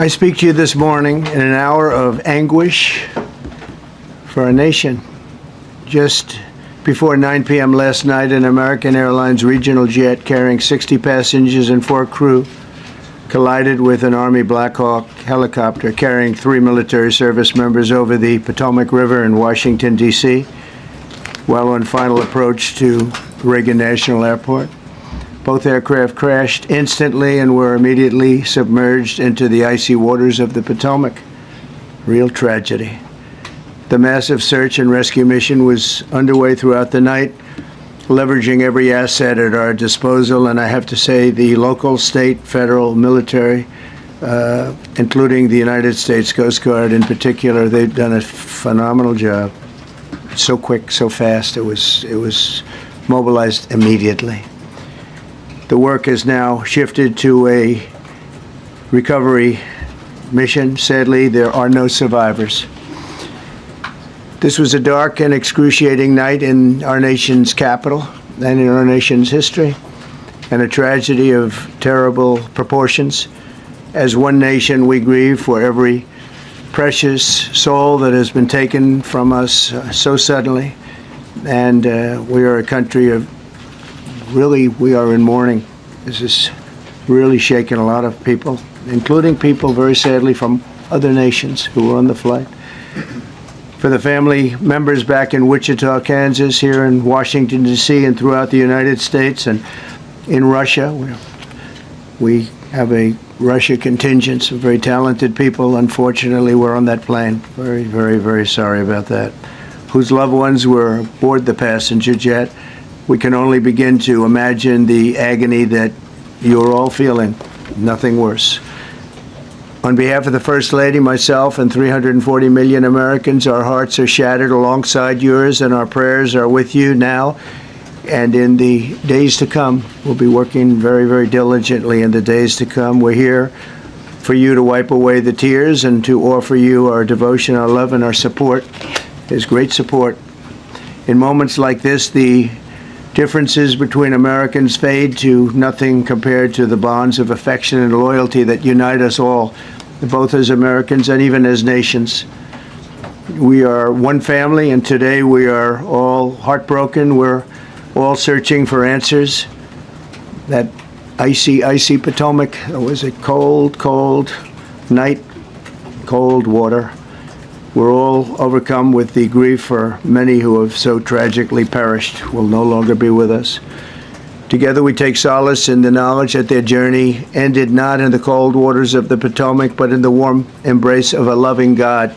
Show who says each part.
Speaker 1: I speak to you this morning in an hour of anguish for our nation. Just before 9 p.m. last night, an American Airlines regional jet carrying 60 passengers and 4 crew collided with an Army Black Hawk helicopter carrying 3 military service members over the Potomac River in Washington, D.C., while on final approach to Reagan National Airport. Both aircraft crashed instantly and were immediately submerged into the icy waters of the Potomac. Real tragedy. The massive search and rescue mission was underway throughout the night, leveraging every asset at our disposal, and I have to say the local, state, federal, military, including the United States Coast Guard in particular, they've done a phenomenal job. So quick, so fast, it was mobilized immediately. The work has now shifted to a recovery mission. Sadly, there are no survivors. This was a dark and excruciating night in our nation's capital and in our nation's history, and a tragedy of terrible proportions. As one nation, we grieve for every precious soul that has been taken from us so suddenly, and we are a country of we are in mourning. This is really shaken a lot of people, including people, very sadly, from other nations who were on the flight. For the family members back in Wichita, Kansas, here in Washington, D.C., and throughout the United States and in Russia, we have a Russia contingent of very talented people. Unfortunately, were on that plane. Very, very, very sorry about that. Whose loved ones were aboard the passenger jet. We can only begin to imagine the agony that you're all feeling. Nothing worse. On behalf of the First Lady, myself, and 340 million Americans, our hearts are shattered alongside yours, and our prayers are with you now and in the days to come. We'll be working very, very diligently in the days to come. We're here for you to wipe away the tears and to offer you our devotion, our love, and our support. There's great support. In moments like this, the differences between Americans fade to nothing compared to the bonds of affection and loyalty that unite us all, both as Americans and even as nations. We are one family, and today we are all heartbroken. We're all searching for answers. That icy, icy Potomac, it was a cold, cold night, cold water. We're all overcome with the grief for many who have so tragically perished, will no longer be with us. Together we take solace in the knowledge that their journey ended not in the cold waters of the Potomac, but in the warm embrace of a loving God.